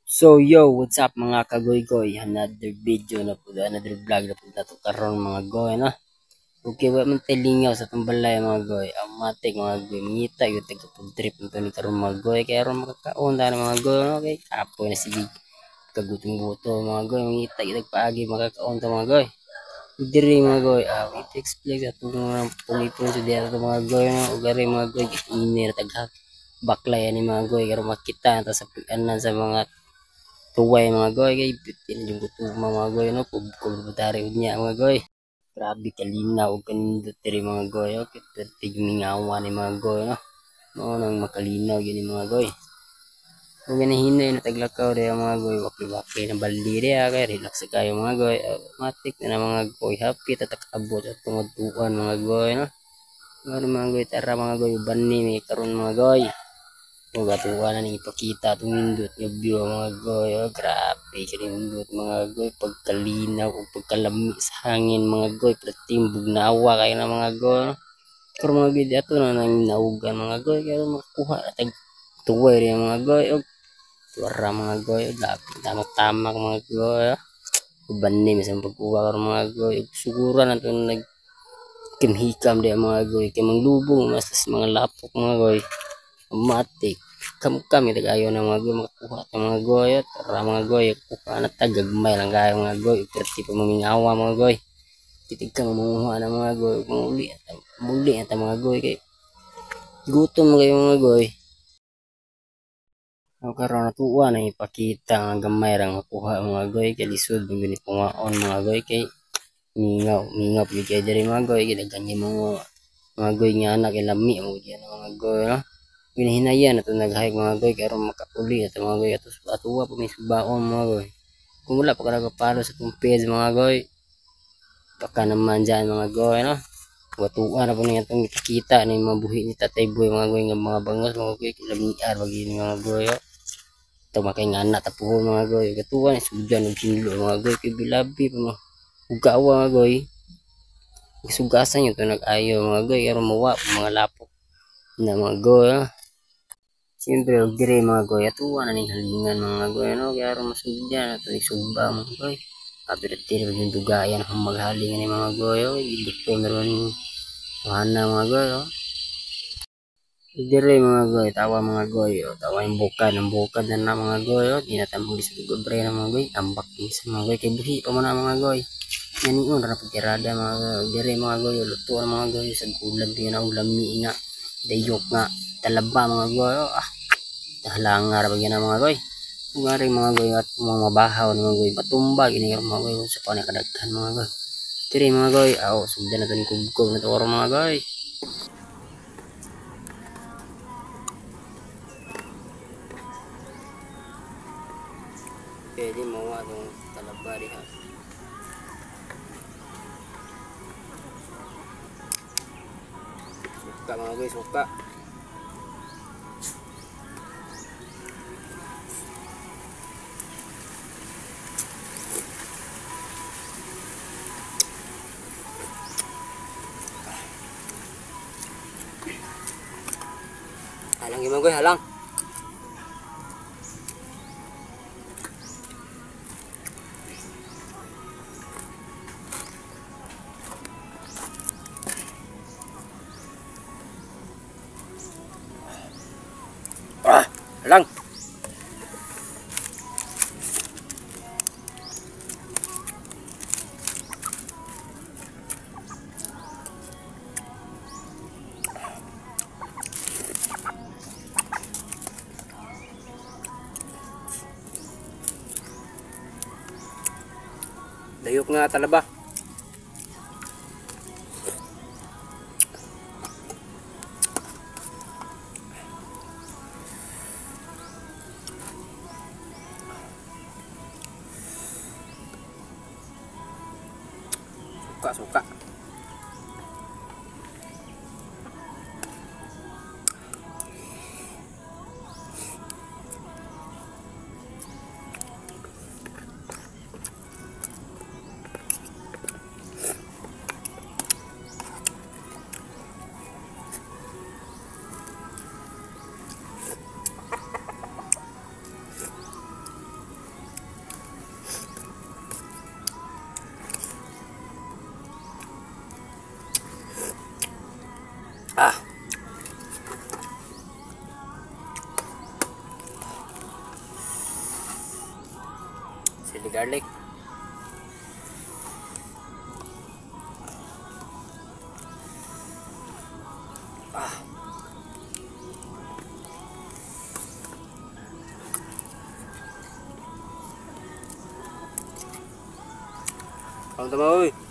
So yo, what's up mga kagoy-goy? Another video na po, another vlog na po na to karon mga goy, no? Okay, wa man tay lingaw sa tumbalay mga goy. Amatik mga goy, mangita yung taga-trip nito ni karon mga goy. Kaya ron makakaon na mga goy, no? Okay, kapoy na sige kagutom buto mga goy, mangita yung tagpaagi makakaon to mga goy. Diri mga goy, wait to explain sa itong mga pumipon sa diya to mga goy, no? Ugari mga goy, inir taghak baklay ni mga goy, karon makita na sa pag-anan sa mga tuway mga goy kay bitin yung gutuma mga goy no pug butari niya mga goy. Grabe kalinaw ug kanindot diri mga goy okay perti mingawa ni mga goy no. Mao nang makalinaw gini mga goy. Kung ganahinay na taglakaw ri mga goy waki-waki na baldi ri kay relax kayo mga goy. Matik na mga goy happy tatakabot at tungod-tuan mga goy no. Mga goy tara mga goy bani may karon mga goy. Mga na ni ipakita itong nindot nga view mga goy. Oh, grabe kanindot mga goy. Pagkalinaw o pagkalami sa hangin mga goy. Pratimbog nawa kayo na mga goy. Pero mga goy dito na nang naugan mga goy. Kaya makakuha na tag tuway rin mga goy. O tuwara mga goy. Grabe tamak-tamak mga goy. Ubani misang pagkuha ka mga goy. Siguro na ito nag kimhikam din mga goy. Kaya manglubong mas mga lapok mga goy. Matik kami tagayo ng mga goy makakuha ng mga goy tara mga goy kuha na tagagmay lang kayo mga goy perti pa mamingawa mga goy titig kang manguha ng mga goy muli at mga goy kay gutom kayo mga goy ang karon natuwa na ipakita ang gamay rang makuha mga goy kay lisod ng gani pangaon mga goy kay mingaw pud kay diri mga goy gidaghan mga goy nga anak ilami mo diyan mga goy no hinahinayan ato naghayag mga goy karon makauli ato mga goy ato atuwa pa may subaon mga goy kung wala pa ka nagapalo sa itong page mga goy baka naman dyan mga goy no watuan na po niya itong kita na yung mga buhi ni tatay boy mga goy nga mga bangos mga goy kilamiar magiging mga goy ito makay nga anak tapuhon mga goy katuwa na sugdan ng kinlo mga goy kay bilabi pa mga ugawa mga goy sugasan yun ito nag-ayo mga goy karon mawa mga lapok na mga goy siyempre og dire mga goy atuwa na ning halingan mga goy no kaya aron masugdan ato isugba mga goy apirtir yung dugayan ang maghalingan ni mga goy dito meron wahana mga goy dire mga goy tawa mga goy tawa yung bukad na mga goy di na tamang sa gobre na mga goy ambak sa mga goy kay buhi pa man mga goy yan yun na pagkirada mga goy dire mga goy luto ang mga goy sa gulag din na ulami nga dayok nga talaba mga goy halangar bagyan na mga goy ngari mga goy at mga mabahaw mga goy matumbag ini mga goy sa panakadaghan mga goy tiri mga goy sundan na to ni kubkob na to mga goy pwede mo nga itong talaba diha suka mga goy suka halang gimana gue halang halang dayok nga talaba suka chili garlic. Ah. Kamu tahu,